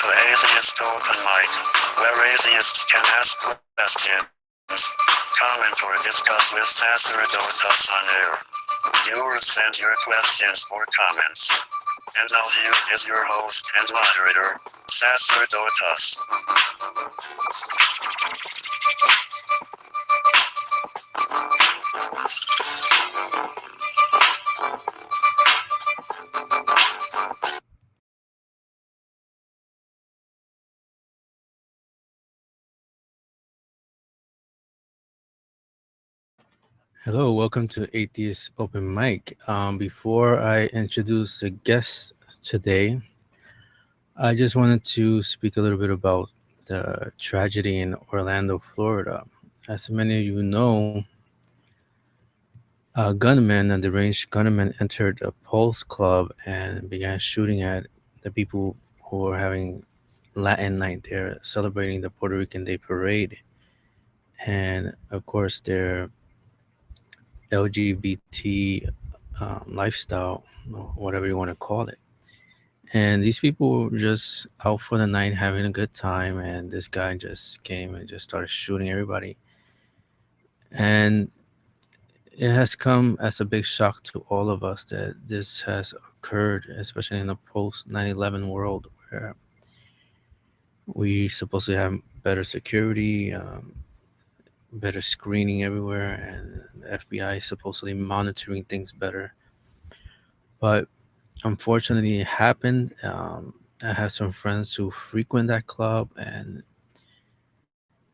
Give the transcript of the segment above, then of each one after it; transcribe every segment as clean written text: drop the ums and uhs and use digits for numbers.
to Atheist Open Mic, where atheists can ask questions, comment or discuss with Sacerdotus on air. Viewers send your questions or comments. And now here is your host and moderator, Sacerdotus. Hello, welcome to Atheist Open Mic. Before I introduce the guest today, I just wanted to speak a little bit about the tragedy in Orlando, Florida. As many of you know, a gunman, a deranged gunman, entered a Pulse club and began shooting at the people who were having Latin night there, celebrating the Puerto Rican Day Parade. And of course, their LGBT lifestyle, or whatever you want to call it. And these people were just out for the night having a good time, and this guy just came and just started shooting everybody. And it has come as a big shock to all of us that this has occurred, especially in the post 9/11 world where we supposedly have better security, better screening everywhere, and the FBI is supposedly monitoring things better. But unfortunately, it happened. I have some friends who frequent that club, and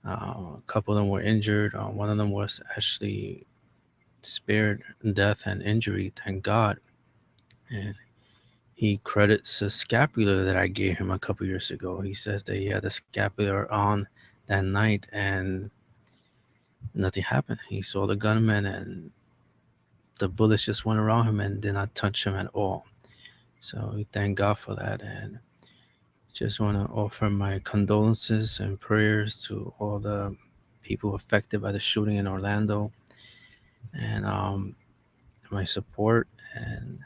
a couple of them were injured. One of them was actually spared death and injury, thank God. And he credits a scapular that I gave him a couple years ago. He says that he had the scapular on that night, and nothing happened. He saw the gunman, and the bullets just went around him and did not touch him at all. So we thank God for that, and just want to offer my condolences and prayers to all the people affected by the shooting in Orlando, and my support. And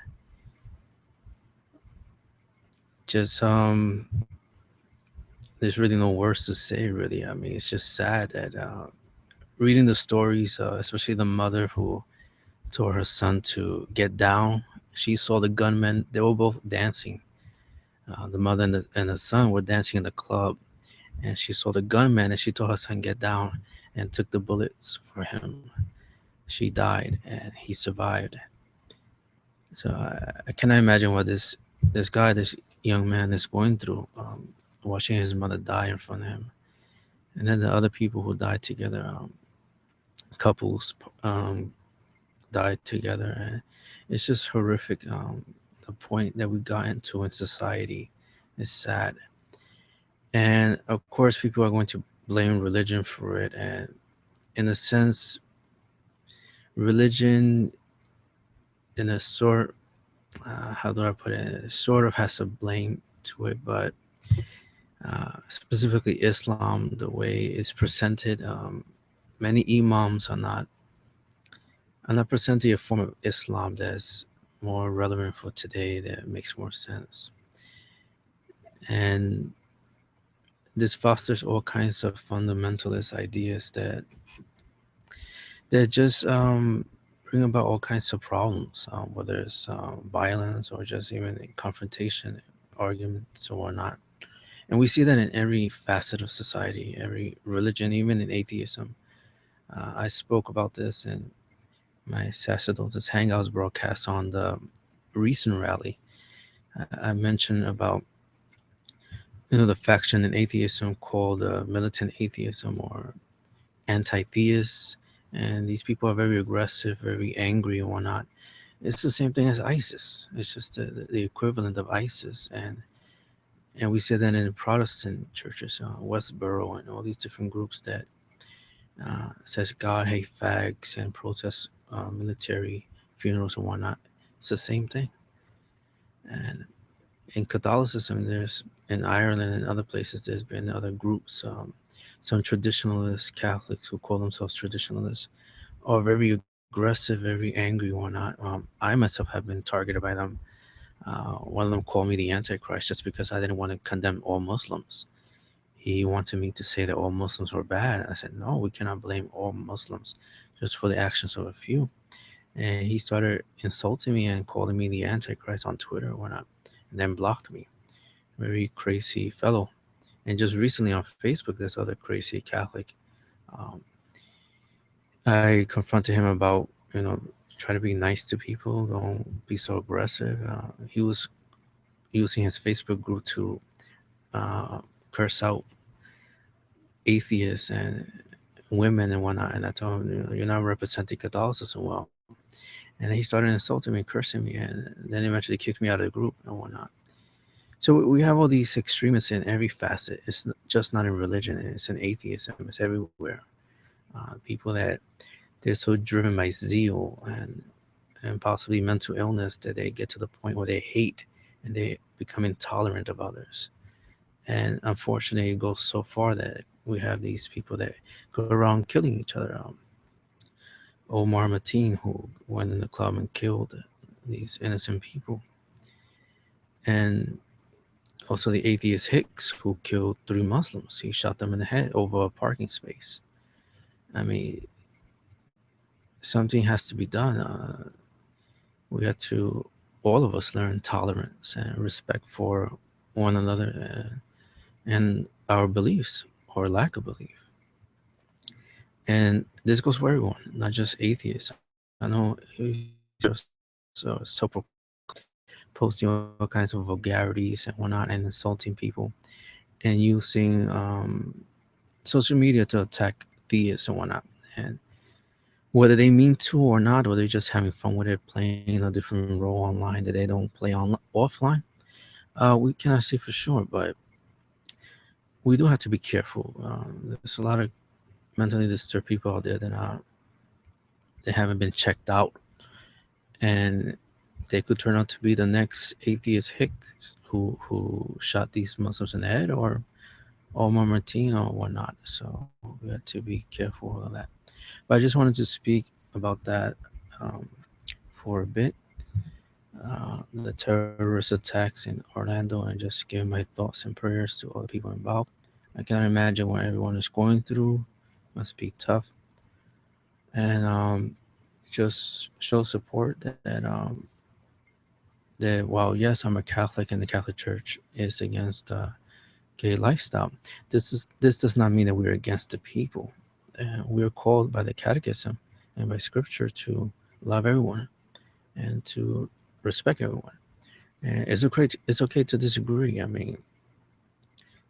just there's really no words to say. Really, I mean, it's just sad that reading the stories, especially the mother who told her son to get down. She saw the gunmen; they were both dancing. The mother and the son were dancing in the club, and she saw the gunman, and she told her son get down and took the bullets for him. She died, and he survived. So I cannot imagine what this guy, this young man, is going through, watching his mother die in front of him, and then the other people who died together, couples died together, and it's just horrific. The point that we got into in society is sad, and of course, people are going to blame religion for it, and in a sense, religion, in a sort, how do I put it? Sort of has a blame to it, but specifically Islam, the way it's presented, many imams are not presenting a form of Islam that's more relevant for today, that makes more sense, and this fosters all kinds of fundamentalist ideas that just bring about all kinds of problems, whether it's violence or just even in confrontation, arguments or whatnot. And we see that in every facet of society, every religion, even in atheism. I spoke about this in my Sacerdotus Hangouts broadcast on the recent rally. I mentioned about the faction in atheism called militant atheism or anti-theists, and these people are very aggressive, very angry, and whatnot. It's the same thing as ISIS. It's just the equivalent of ISIS, and we see that in Protestant churches, Westboro, and all these different groups that says God hate fags and protest military funerals and whatnot. It's the same thing. And in Catholicism, there's in Ireland and other places, there's been other groups, some traditionalist Catholics who call themselves traditionalists, are very aggressive, very angry, whatnot. I myself have been targeted by them. One of them called me the Antichrist just because I didn't want to condemn all Muslims. He wanted me to say that all Muslims were bad. I said, no, we cannot blame all Muslims just for the actions of a few. And he started insulting me and calling me the Antichrist on Twitter or whatnot, and then blocked me. Very crazy fellow. And just recently on Facebook, this other crazy Catholic, um, I confronted him about, try to be nice to people, don't be so aggressive. He was using his Facebook group to uh, curse out atheists and women and whatnot. And I told him, you're not representing Catholicism well. And he started insulting me, cursing me, and then eventually kicked me out of the group and whatnot. So we have all these extremists in every facet. It's just not in religion. It's in atheism. It's everywhere. People that they're so driven by zeal and possibly mental illness that they get to the point where they hate and they become intolerant of others. And unfortunately, it goes so far that we have these people that go around killing each other. Omar Mateen, who went in the club and killed these innocent people, and also the atheist Hicks, who killed 3 Muslims. He shot them in the head over a parking space. I mean, something has to be done. We have to, all of us, learn tolerance and respect for one another and our beliefs or lack of belief. And this goes for everyone, not just atheists. I know so posting all kinds of vulgarities and whatnot and insulting people and using social media to attack theists and whatnot. And whether they mean to or not, or they're just having fun with it, playing a different role online that they don't play offline, we cannot say for sure, but we do have to be careful. There's a lot of mentally disturbed people out there that they haven't been checked out, and they could turn out to be the next atheist Hicks who shot these Muslims in the head, or Omar Martin or whatnot. So we have to be careful of that. But I just wanted to speak about that um, for a bit, the terrorist attacks in Orlando, and just give my thoughts and prayers to all the people involved. I can imagine what everyone is going through. Must be tough, and just show support that while yes, I'm a Catholic and the Catholic Church is against gay lifestyle, this does not mean that we're against the people. We are called by the Catechism and by Scripture to love everyone and to respect everyone. And it's okay to disagree. I mean,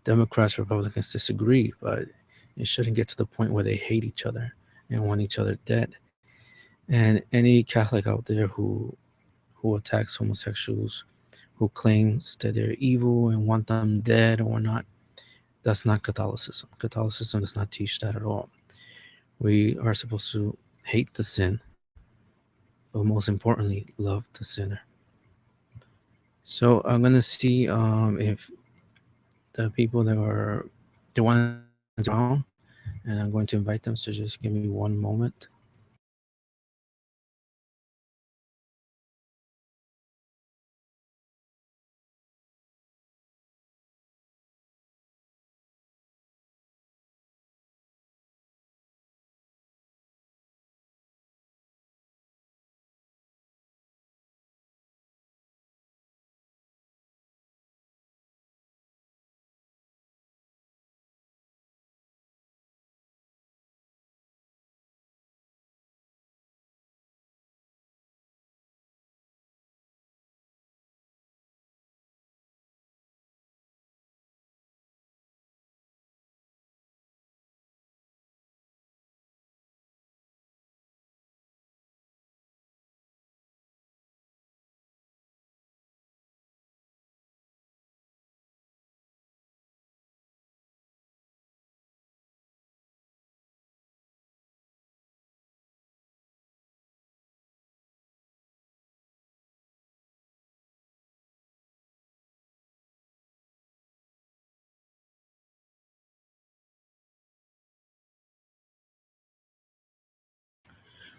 Democrats, Republicans disagree, but it shouldn't get to the point where they hate each other and want each other dead. And any Catholic out there who attacks homosexuals, who claims that they're evil and want them dead or not, that's not Catholicism. Catholicism does not teach that at all. We are supposed to hate the sin, but most importantly, love the sinner. So I'm gonna see if the people that are the ones around, and I'm going to invite them. So just give me one moment.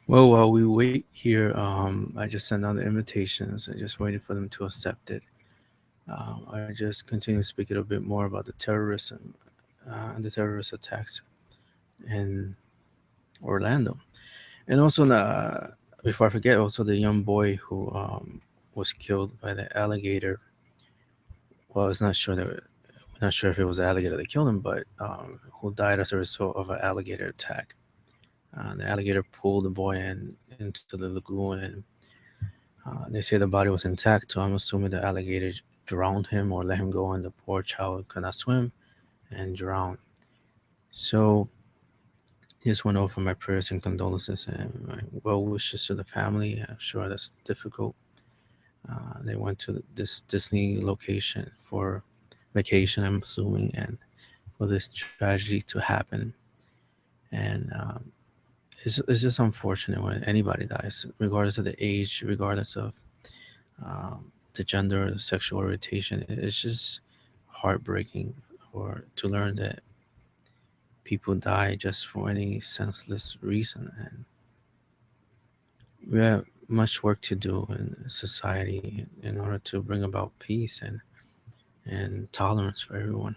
Well, while we wait here, I just sent out the invitations. I just waited for them to accept it. I just continue to speak a little bit more about the terrorism and the terrorist attacks in Orlando. And also, before I forget, also the young boy who was killed by the alligator. Well, it's not sure that we're not sure if it was the alligator that killed him, but who died as a result of an alligator attack. The alligator pulled the boy into the lagoon, and they say the body was intact. So I'm assuming the alligator drowned him or let him go, and the poor child could not swim and drowned. So just want to offer my prayers and condolences and my well wishes to the family. I'm sure that's difficult. They went to this Disney location for vacation, I'm assuming, and for this tragedy to happen. And it's just unfortunate when anybody dies, regardless of the age, regardless of um, the gender, or the sexual orientation. It's just heartbreaking for to learn that people die just for any senseless reason. And we have much work to do in society in order to bring about peace and tolerance for everyone.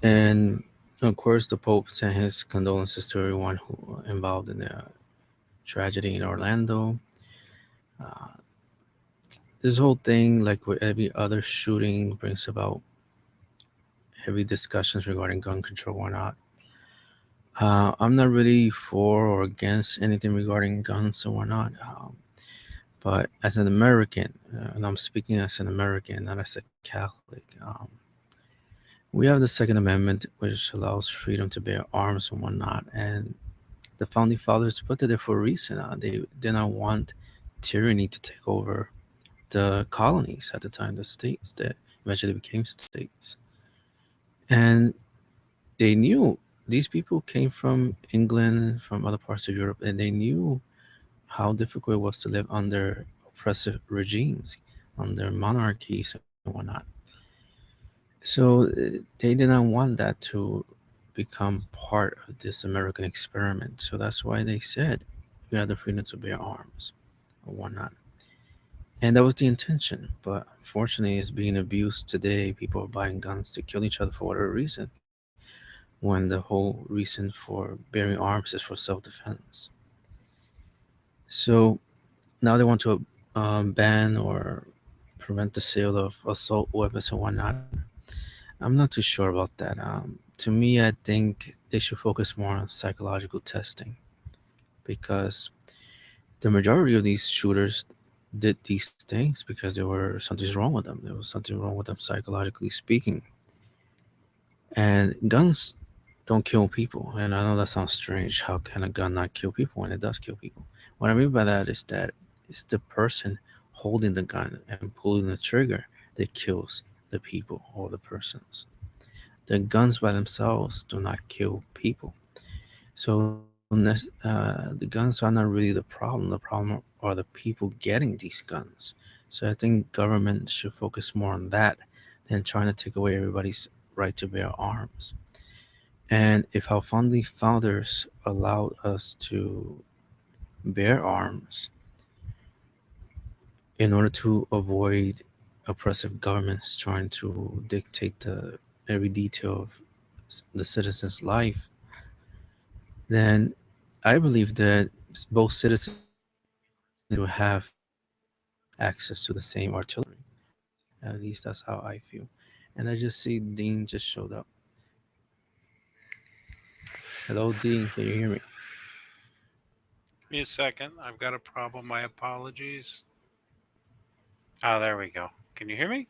And of course, the Pope sent his condolences to everyone who involved in the tragedy in Orlando. Uh, this whole thing, like with every other shooting, brings about heavy discussions regarding gun control or not. I'm not really for or against anything regarding guns or whatnot. But as an American, and I'm speaking as an American, not as a Catholic, we have the Second Amendment, which allows freedom to bear arms and whatnot. And the founding fathers put it there for a reason. They did not want tyranny to take over the colonies at the time, the states that eventually became states. And they knew these people came from England, from other parts of Europe, and they knew how difficult it was to live under oppressive regimes, under monarchies and whatnot. So they did not want that to become part of this American experiment. So that's why they said you have the freedom to bear arms or whatnot. And that was the intention. But unfortunately, it's being abused today. People are buying guns to kill each other for whatever reason, when the whole reason for bearing arms is for self defense. So now they want to ban or prevent the sale of assault weapons and whatnot. I'm not too sure about that. To me, I think they should focus more on psychological testing because the majority of these shooters did these things because something's wrong with them. There was something wrong with them psychologically speaking. And guns don't kill people. And I know that sounds strange. How can a gun not kill people when it does kill people? What I mean by that is that it's the person holding the gun and pulling the trigger that kills the people or the persons. The guns by themselves do not kill people. So the guns are not really the problem. The problem are the people getting these guns. So I think government should focus more on that than trying to take away everybody's right to bear arms. And if our founding fathers allowed us to bear arms in order to avoid oppressive governments trying to dictate the every detail of the citizen's life, then I believe that both citizens and government should have access to the same artillery. At least that's how I feel. And I just see Dean just showed up. Hello, Dean. Can you hear me? Give me a second. I've got a problem. My apologies. Oh, there we go. Can you hear me?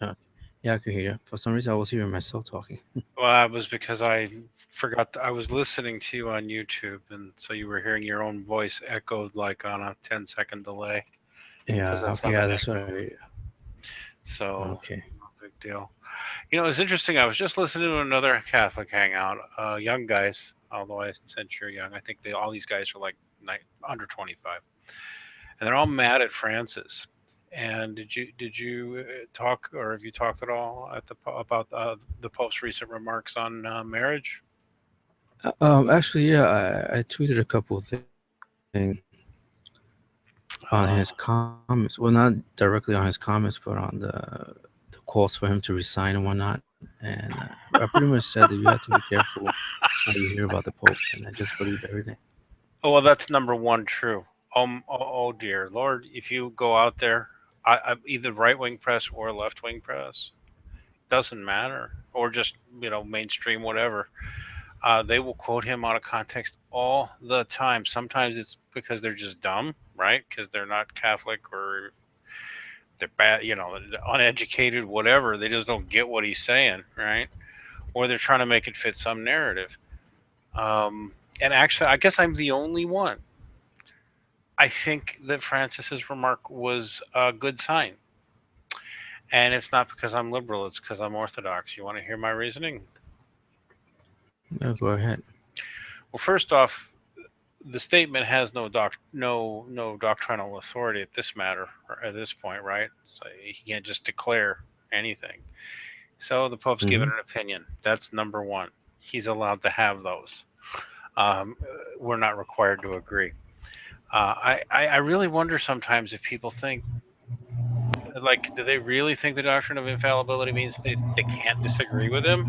Uh, yeah, I can hear you. For some reason, I was hearing myself talking. Well, that was because I forgot. I was listening to you on YouTube, and so you were hearing your own voice echoed like on a 10-second delay, because Yeah, that's okay, how the yeah, that's what network. I heard. So, Okay. no big deal. It's interesting. I was just listening to another Catholic hangout. Young guys, although since you're young, I think all these guys are like under 25, and they're all mad at Francis. And did you talk, or have you talked at all at about the Pope's recent remarks on marriage? Actually, yeah, I tweeted a couple of things on Uh, his comments. Well, not directly on his comments, but on the calls for him to resign and whatnot. And I pretty much said that you have to be careful what you hear about the Pope, and I just believe everything. oh well, that's number one true. Oh dear Lord, if you go out there, either right wing press or left wing press, doesn't matter, or just mainstream whatever. They will quote him out of context all the time. Sometimes it's because they're just dumb, right? Because they're not Catholic, or they're bad, uneducated, whatever. They just don't get what he's saying, right? Or they're trying to make it fit some narrative. Um, and actually, I guess I'm the only one. I think that Francis's remark was a good sign. And it's not because I'm liberal, it's because I'm Orthodox. You want to hear my reasoning? No, go ahead. Well, first off, the statement has no doctrinal authority at this matter, or at this point, right? So he can't just declare anything. So the Pope's Hmm. given an opinion. That's number one. He's allowed to have those. Um, we're not required to agree. I really wonder sometimes if people think, like, do they really think the doctrine of infallibility means they can't disagree with him?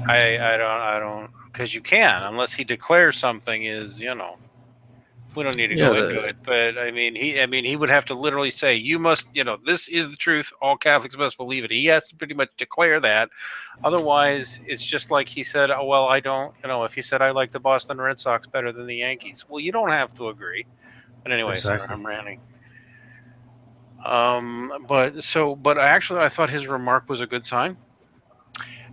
I don't, because you can, unless he declares something is, we don't need to Yeah, go into it, but I mean, he would have to literally say, you must, this is the truth. All Catholics must believe it. He has to pretty much declare that. Otherwise, it's just like he said, oh, well, I don't, if he said, I like the Boston Red Sox better than the Yankees. Well, you don't have to agree. But anyway, sorry, exactly. I'm ranting. But actually, I thought his remark was a good sign.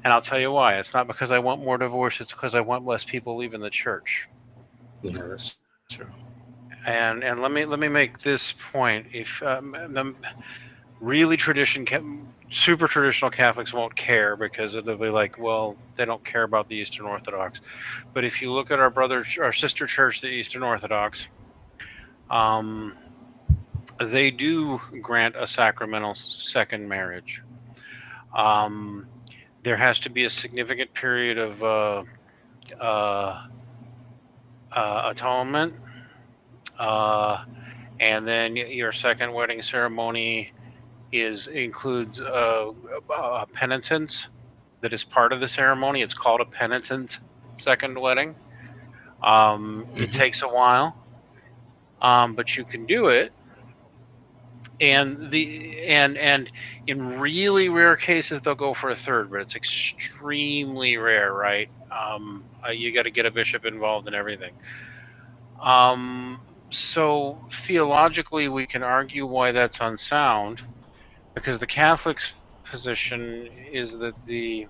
And I'll tell you why. It's not because I want more divorce. It's because I want less people leaving the church. Yeah, that's true. And let me make this point. If the really super traditional Catholics won't care, because they'll be like, well, they don't care about the Eastern Orthodox. But if you look at our sister church, the Eastern Orthodox, um, they do grant a sacramental second marriage. Um, there has to be a significant period of uh, atonement, uh, and then your second wedding ceremony includes a penitence that is part of the ceremony. It's called a penitent second wedding. It Hmm. takes a while, but you can do it. And in really rare cases, they'll go for a third, but it's extremely rare, right? You got to get a bishop involved in everything. Um, so theologically, we can argue why that's unsound, because the Catholic's position is that the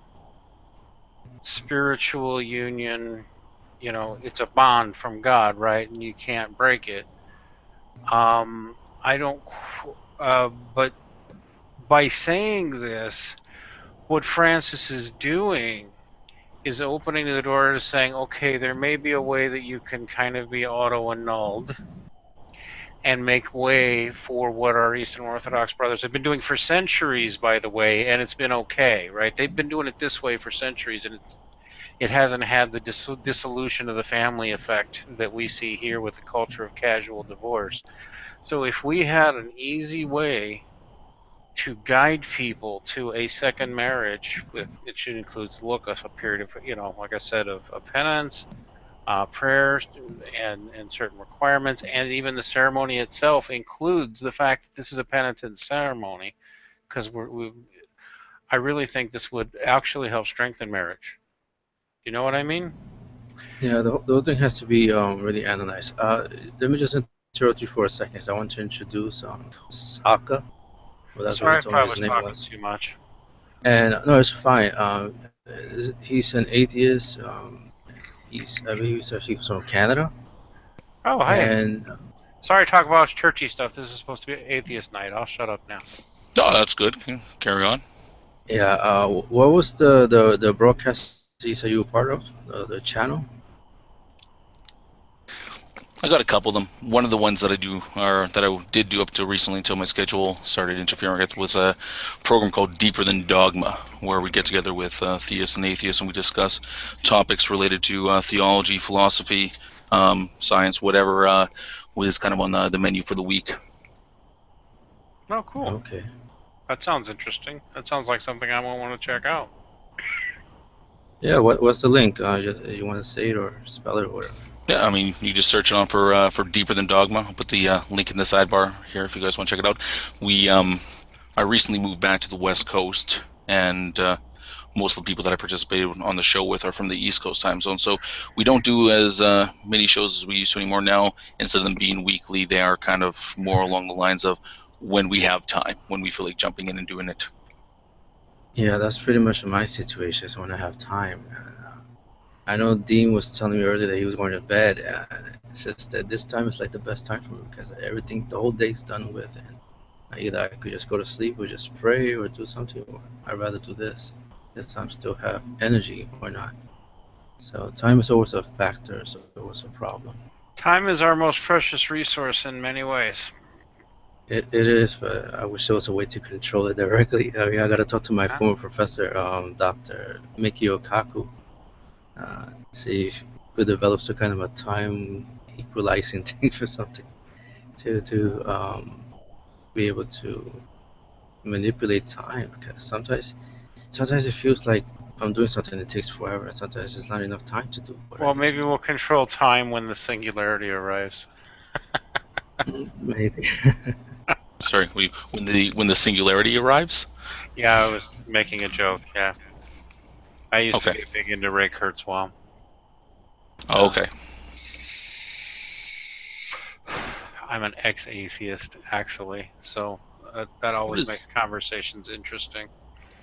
spiritual union, it's a bond from God, right? And you can't break it. I don't, but by saying this, what Francis is doing is opening the door to saying, okay, there may be a way that you can kind of be auto annulled and make way for what our Eastern Orthodox brothers have been doing for centuries, by the way, and it's been okay, right? They've been doing it this way for centuries, and it hasn't had the dissolution of the family effect that we see here with the culture of casual divorce. So if we had an easy way to guide people to a second marriage, which includes a period of, like I said, of penance, prayers, and certain requirements, and even the ceremony itself includes the fact that this is a penitent ceremony, because I really think this would actually help strengthen marriage. You know what I mean? Yeah, the whole thing has to be really analyzed. Let me just interrupt you for a second. 'Cause I want to introduce Saka. Well, that's what he Sorry told if me I his was name talking was. too much. And no, it's fine. He's an atheist. I believe he's from Canada. Oh, hey. And Sorry to talk about churchy stuff. This is supposed to be atheist night. I'll shut up now. Oh, that's good. Carry on. yeah, what was the broadcast you said you were part of? The channel? I got a couple of them. One of the ones that I did do up to recently until my schedule started interfering with was a program called Deeper Than Dogma, where we get together with theists and atheists and we discuss topics related to theology, philosophy, science, whatever was kind of on the menu for the week. Oh, cool. Okay. That sounds interesting. That sounds like something I won't want to check out. Yeah, what's the link? You want to say it or spell it or whatever? Yeah, I mean, you just search it on for Deeper Than Dogma. I'll put the link in the sidebar here if you guys want to check it out. I recently moved back to the West Coast, and most of the people that I participated on the show with are from the East Coast time zone. So we don't do as many shows as we used to anymore now. Instead of them being weekly, they are kind of more along the lines of when we have time, when we feel like jumping in and doing it. Yeah, that's pretty much my situation. Is when I have time. I know Dean was telling me earlier that he was going to bed. It's just that this time is like the best time for me because everything, the whole day's done with, and either I could just go to sleep or just pray or do something. Or I'd rather do this. This time still have energy or not. So time is always a factor. It's always a problem. Time is our most precious resource in many ways. It is, but I wish there was a way to control it directly. I mean, I gotta talk to my former professor, Dr. Miki Okaku, see if we could develop some kind of a time equalizing thing for something to be able to manipulate time. Because sometimes it feels like I'm doing something that takes forever, and sometimes there's not enough time to do what I Well, need to maybe we'll control time when the singularity arrives. do. Maybe. Sorry, when the singularity arrives. Yeah, I was making a joke. Yeah, I used to Okay. get big into Ray Kurzweil. Oh, okay. I'm an ex-atheist, actually, so that always makes conversations interesting.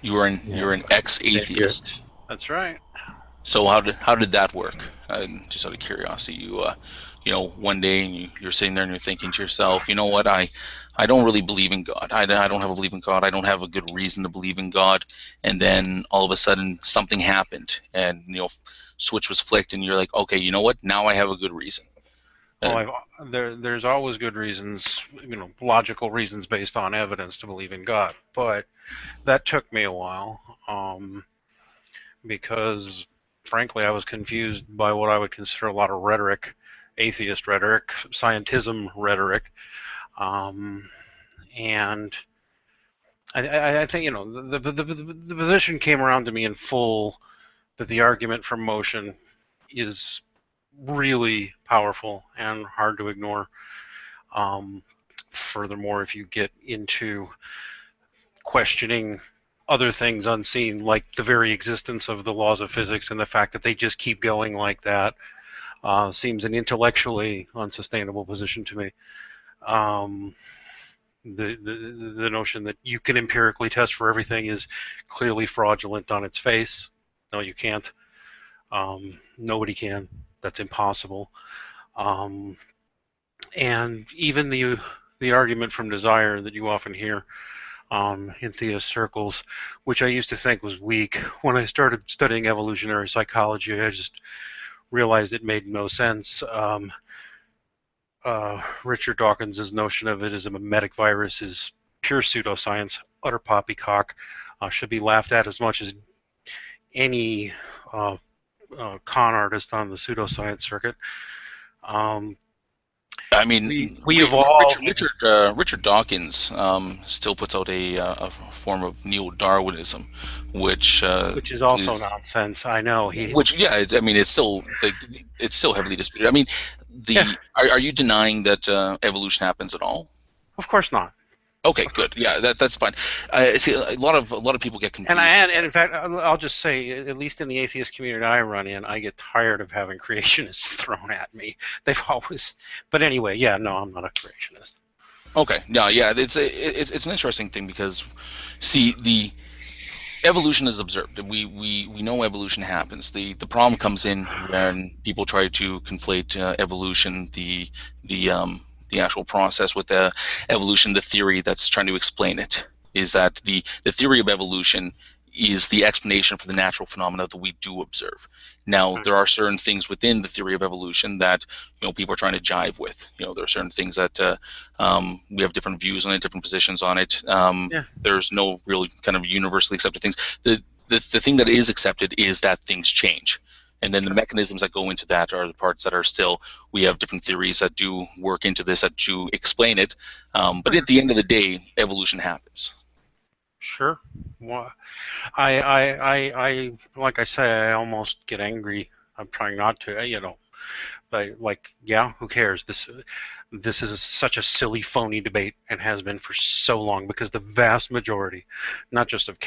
You're an ex-atheist. That's right. So how did that work? Just out of curiosity, one day and you're sitting there and you're thinking to yourself, you know what, I don't really believe in God. I don't have a belief in God. I don't have a good reason to believe in God. And then all of a sudden something happened, and switch was flicked, and you're like, okay, you know what? Now I have a good reason. Well, there's always good reasons, logical reasons based on evidence to believe in God, but that took me a while, because frankly I was confused by what I would consider a lot of rhetoric, atheist rhetoric, scientism rhetoric, and I think the position came around to me in full that the argument from motion is really powerful and hard to ignore. Furthermore, if you get into questioning other things unseen, like the very existence of the laws of physics and the fact that they just keep going like that, seems an intellectually unsustainable position to me. The notion that you can empirically test for everything is clearly fraudulent on its face. No, you can't. Nobody can. That's impossible. And even the argument from desire that you often hear in theist circles, which I used to think was weak. When I started studying evolutionary psychology, I just realized it made no sense. Richard Dawkins' notion of it as a mimetic virus is pure pseudoscience, utter poppycock, should be laughed at as much as any con artist on the pseudoscience circuit. I mean, we evolved. Richard Dawkins still puts out a form of neo-Darwinism, which is also nonsense. I know it's still heavily disputed. I mean, are you denying that evolution happens at all? Of course not. Okay, good. Yeah, that's fine. See, a lot of people get confused. And in fact, I'll just say, at least in the atheist community I run in, I get tired of having creationists thrown at me. They've always, but anyway, yeah, no, I'm not a creationist. Okay, no, yeah, it's an interesting thing because, see, the evolution is observed. We know evolution happens. The problem comes in when people try to conflate evolution, the actual process with the evolution, the theory that's trying to explain it. Is that the theory of evolution is the explanation for the natural phenomena that we do observe. Now, there are certain things within the theory of evolution that people are trying to jive with. There are certain things that we have different views on it, different positions on it. Yeah. There's no really kind of universally accepted things. The thing that is accepted is that things change. And then the mechanisms that go into that are the parts that are still, we have different theories that do work into this, that do explain it. But at the end of the day, evolution happens. Sure. Well, I like I say, I almost get angry. I'm trying not to, but yeah, who cares? This is such a silly, phony debate, and has been for so long, because the vast majority, not just of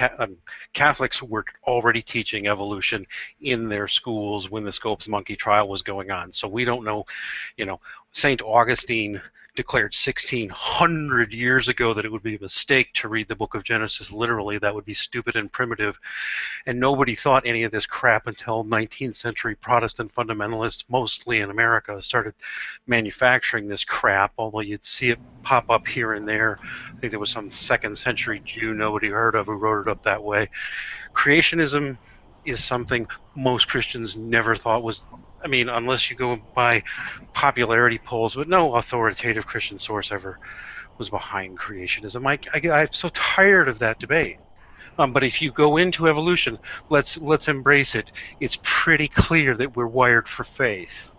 Catholics, were already teaching evolution in their schools when the Scopes monkey trial was going on. So we don't know, St. Augustine declared 1600 years ago that it would be a mistake to read the book of Genesis literally. That would be stupid and primitive. And nobody thought any of this crap until 19th century Protestant fundamentalists, mostly in America, started manufacturing this crap, although you'd see it pop up here and there. I think there was some 2nd century Jew nobody heard of who wrote it up that way. Creationism is something most Christians never thought was, unless you go by popularity polls, but no authoritative Christian source ever was behind creationism. I'm so tired of that debate. But if you go into evolution, let's embrace it. It's pretty clear that we're wired for faith,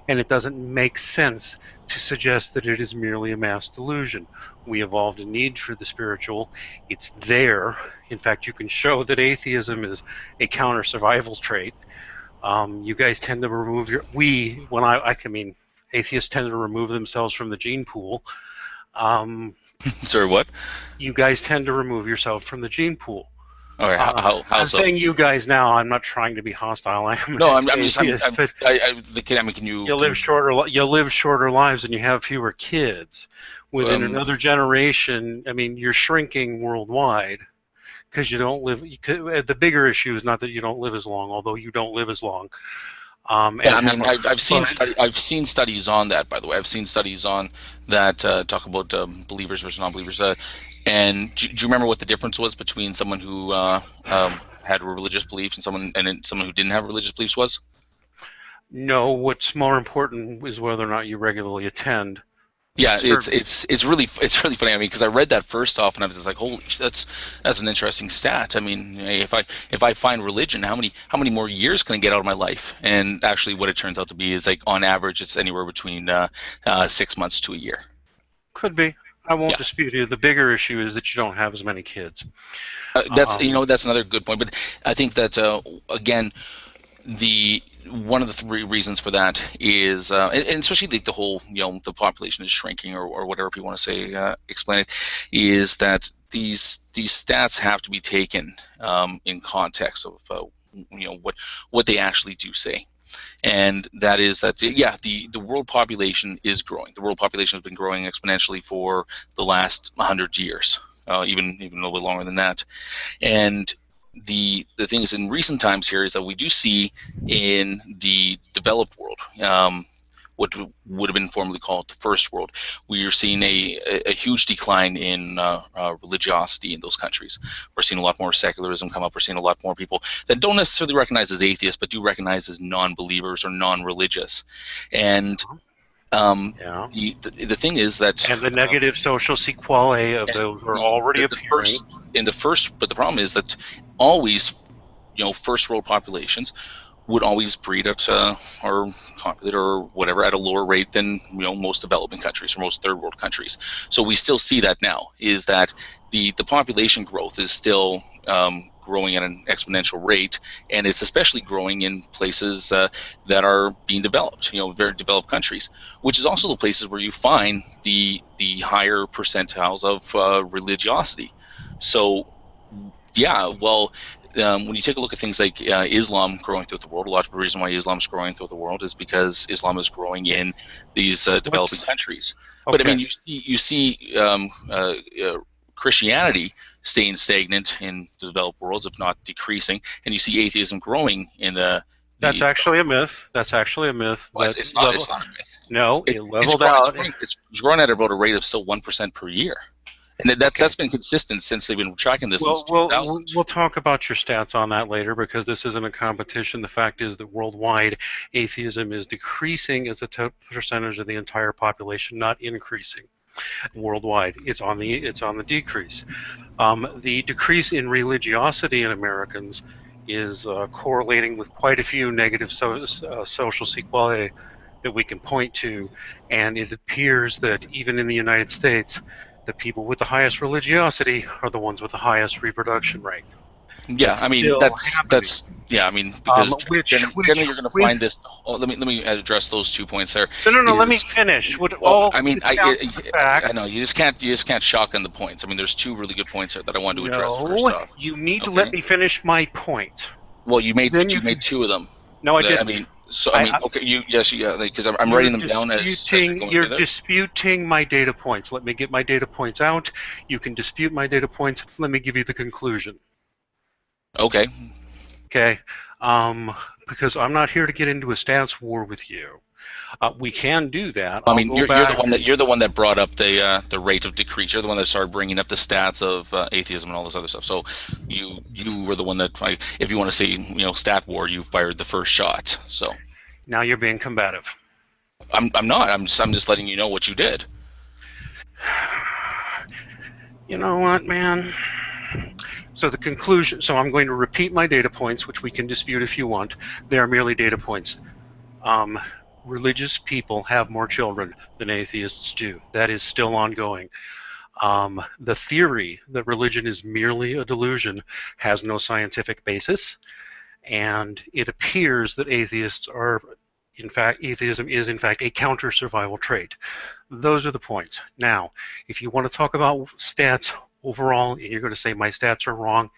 and it doesn't make sense to suggest that it is merely a mass delusion. We evolved a need for the spiritual. It's there. In fact, you can show that atheism is a counter-survival trait. You guys tend to remove atheists tend to remove themselves from the gene pool. Sorry, what? You guys tend to remove yourself from the gene pool. All right, how I'm so? saying you guys now. I'm not trying to be hostile. Can you live shorter lives and you have fewer kids. Within another generation, you're shrinking worldwide because you don't live. The bigger issue is not that you don't live as long, although you don't live as long. I've seen studies on that. By the way, I've seen studies on that talk about believers versus non-believers. And do you remember what the difference was between someone who had religious beliefs and someone who didn't have religious beliefs was? No, what's more important is whether or not you regularly attend. Yeah, it's really funny. Because I read that first off, and I was just like, "Holy, that's an interesting stat." If I find religion, how many more years can I get out of my life? And actually, what it turns out to be is on average, it's anywhere between 6 months to a year. Could be. I won't dispute you. The bigger issue is that you don't have as many kids. That's another good point. But I think that again, one of the three reasons for that is, and especially the whole, the population is shrinking or whatever people want to say, explain it, is that these stats have to be taken in context of what they actually do say. And that is that, the world population is growing. The world population has been growing exponentially for the last 100 years, even a little bit longer than that. And the things in recent times here is that we do see in the developed world, what would have been formerly called the first world, we are seeing a huge decline in religiosity in those countries. We're seeing a lot more secularism come up. We're seeing a lot more people that don't necessarily recognize as atheists, but do recognize as non-believers or non-religious. And the thing is that, and the negative social sequelae of those are already appearing. But the problem is that always, first world populations would always breed at or copulate or whatever at a lower rate than most developing countries or most third world countries. So we still see that now, is that the population growth is still growing at an exponential rate, and it's especially growing in places that are being developed, very developed countries, which is also the places where you find the higher percentiles of religiosity. So, yeah, well, when you take a look at things like Islam growing throughout the world, a lot of the reason why Islam is growing throughout the world is because Islam is growing in these developing countries. But I mean, you see Christianity staying stagnant in the developed worlds, if not decreasing, and you see atheism growing in the. That's actually a myth. That's actually a myth. Well, it's not a myth. No, it leveled out. It's growing at about a rate of still 1% per year. And that's been consistent since they've been tracking this since 2000. We'll talk about your stats on that later, because this isn't a competition. The fact is that worldwide, atheism is decreasing as a percentage of the entire population, not increasing. Worldwide, it's on the decrease. The decrease in religiosity in Americans is correlating with quite a few negative social sequelae that we can point to, and it appears that even in the United States, the people with the highest religiosity are the ones with the highest reproduction rate. Yeah, I mean that's yeah, I mean, because generally you're going to find this. Oh, let me address those 2 points there. No. Let me finish. I know you just can't shotgun the points. I mean, there's 2 really good points there that I wanted to address first off. You need to let me finish my point. Well, you made 2 of them. No, I didn't. I mean, okay, because I'm writing them down as you're disputing my data points. Let me get my data points out. You can dispute my data points. Let me give you the conclusion. Okay. Okay. Because I'm not here to get into a stats war with you. We can do that. I mean, you're the one that brought up the rate of decrease. You're the one that started bringing up the stats of atheism and all this other stuff. So you were the one that, if you want to say, stat war, you fired the first shot. So now you're being combative. I'm not. I'm just letting you know what you did. You know what, man? So the conclusion. So I'm going to repeat my data points, which we can dispute if you want. They are merely data points. Religious people have more children than atheists do. That is still ongoing. The theory that religion is merely a delusion has no scientific basis, and it appears that atheism is in fact a counter-survival trait. Those are the points. Now, if you want to talk about stats overall, and you're going to say my stats are wrong,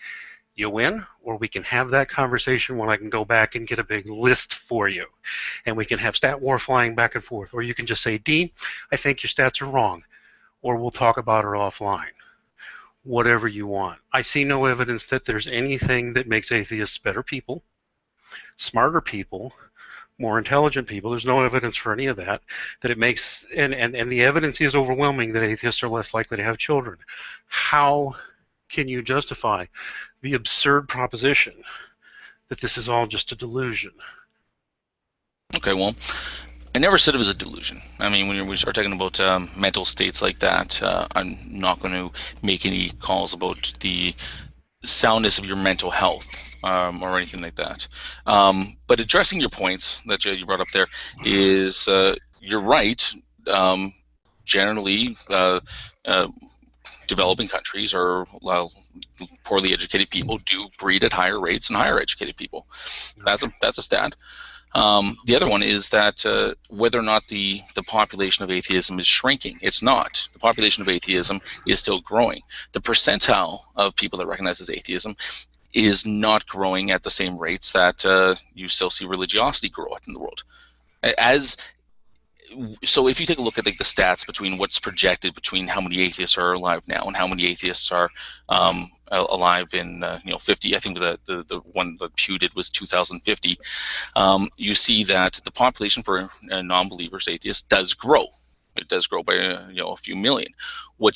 you win, or we can have that conversation when I can go back and get a big list for you, and we can have stat war flying back and forth. Or you can just say, Dean, I think your stats are wrong, or we'll talk about it offline. Whatever you want. I see no evidence that there's anything that makes atheists better people, smarter people, more intelligent people. There's no evidence for any of that. That it makes, and the evidence is overwhelming that atheists are less likely to have children. How can you justify the absurd proposition that this is all just a delusion? Okay, well, I never said it was a delusion. I mean, when we start talking about mental states like that, I'm not going to make any calls about the soundness of your mental health or anything like that. But addressing your points that you brought up there is, you're right. Generally, developing countries or poorly educated people do breed at higher rates than higher educated people. That's a stat. The other one is that whether or not the population of atheism is shrinking. It's not. The population of atheism is still growing. The percentile of people that recognize as atheism is not growing at the same rates that you still see religiosity grow at in the world. So if you take a look at the stats between what's projected between how many atheists are alive now and how many atheists are alive in 50, I think the one that Pew did was 2050, you see that the population for non-believers, atheists, does grow. It does grow by a few million. But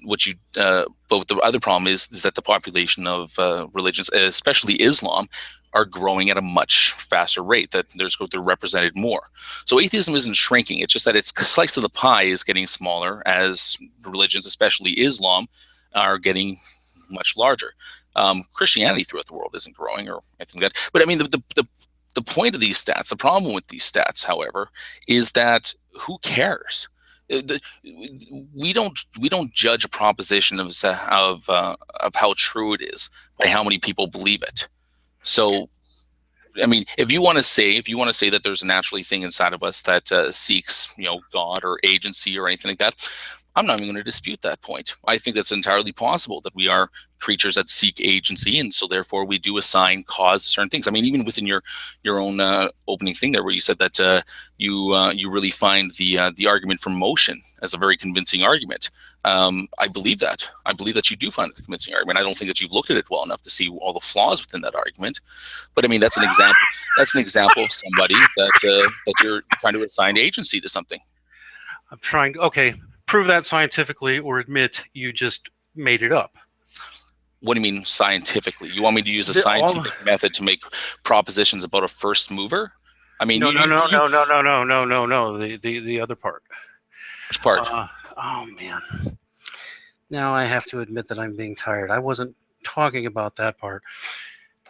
the other problem is that the population of religions, especially Islam, are growing at a much faster rate, that they're represented more. So atheism isn't shrinking. It's just that its slice of the pie is getting smaller as religions, especially Islam, are getting much larger. Christianity throughout the world isn't growing or anything like that. But I mean, the point of these stats, the problem with these stats, however, is that who cares? we don't judge a proposition of how true it is by how many people believe it. So, I mean, if you want to say that there's a naturally thing inside of us that seeks, God or agency or anything like that, I'm not even going to dispute that point. I think that's entirely possible that we are creatures that seek agency, and so therefore we do assign cause to certain things. I mean, even within your own opening thing there, where you said that you really find the argument for motion as a very convincing argument. I believe that. I believe that you do find it a convincing argument. I don't think that you've looked at it well enough to see all the flaws within that argument. But I mean, that's an example. That's an example of somebody that you're trying to assign agency to something. I'm trying. Okay. Prove that scientifically, or admit you just made it up. What do you mean scientifically? You want me to use a scientific method to make propositions about a first mover? I mean, no. The other part. Which part? Oh man. Now I have to admit that I'm being tired. I wasn't talking about that part.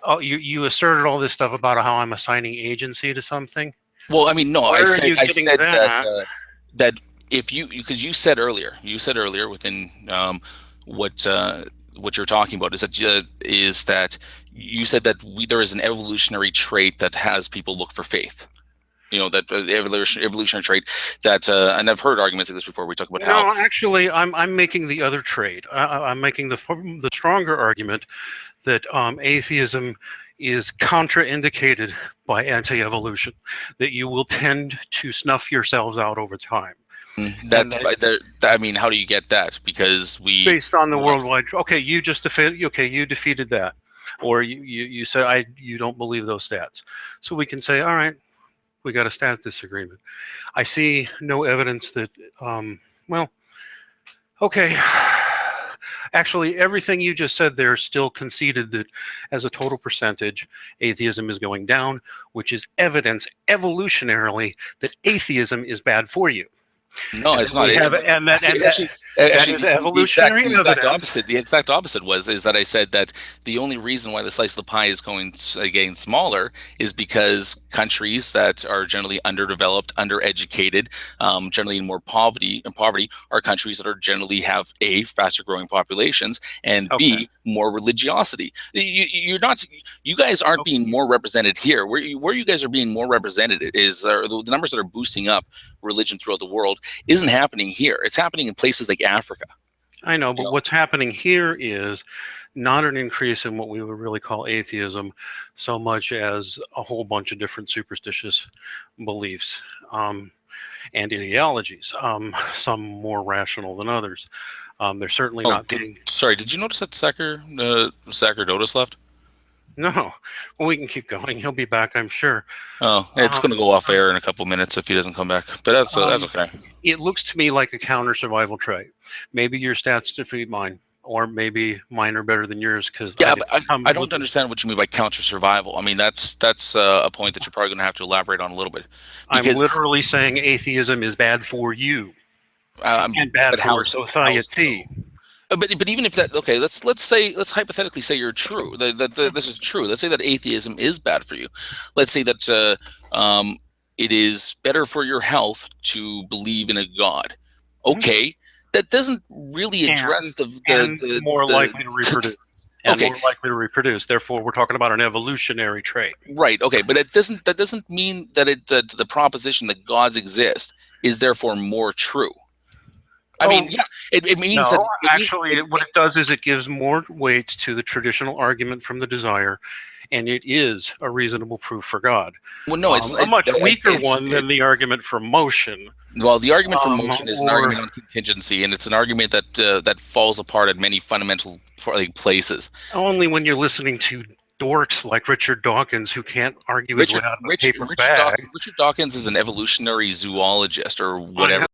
Oh, you asserted all this stuff about how I'm assigning agency to something. Well, I mean, no. I said that. Because you said earlier within what you're talking about is that you said that there is an evolutionary trait that has people look for faith. That evolutionary trait that, and I've heard arguments like this before. We talk about how. No, actually, I'm making the other trait. I'm making the stronger argument that atheism is contraindicated by anti-evolution. That you will tend to snuff yourselves out over time. I mean, how do you get that? Because based on the worldwide. Okay, you defeated that, or you said you don't believe those stats. So we can say, all right, we got a stat disagreement. I see no evidence that. Well, okay. Actually, everything you just said there still conceded that as a total percentage, atheism is going down, which is evidence evolutionarily that atheism is bad for you. No, it's not. That is evolutionary evidence. The exact opposite is that I said that the only reason why the slice of the pie is getting smaller is because countries that are generally underdeveloped, undereducated, generally in more poverty, are countries that are generally have A, faster growing populations, and B, more religiosity. You guys aren't being more represented here. Where you guys are being more represented is the numbers that are boosting up religion throughout the world isn't happening here. It's happening in places like Africa. I know, but what's happening here is not an increase in what we would really call atheism so much as a whole bunch of different superstitious beliefs and ideologies, some more rational than others. They're certainly not being... Sorry, did you notice that Sacerdotus left? No. Well, we can keep going. He'll be back, I'm sure. Oh, it's going to go off air in a couple minutes if he doesn't come back. But that's okay. It looks to me like a counter-survival trait. Maybe your stats defeat mine, or maybe mine are better than yours. Because I don't understand what you mean by counter-survival. I mean, that's a point that you're probably going to have to elaborate on a little bit. I'm literally saying atheism is bad for you and bad for society. But even if that, okay, let's hypothetically say you're true. That this is true. Let's say that atheism is bad for you. Let's say that it is better for your health to believe in a God. Okay, that doesn't really address more likely to reproduce. More likely to reproduce. Therefore, we're talking about an evolutionary trait. Right. Okay, but that doesn't mean that the proposition that gods exist is therefore more true. I mean, yeah, it means no, what it does is it gives more weight to the traditional argument from the desire, and it is a reasonable proof for God. Well, no, it's a much weaker one than the argument for motion. Well, the argument for motion is an argument on contingency, and it's an argument that falls apart at many fundamental places. Only when you're listening to dorks like Richard Dawkins who can't argue his way out of a paper bag. Richard Dawkins is an evolutionary zoologist or whatever.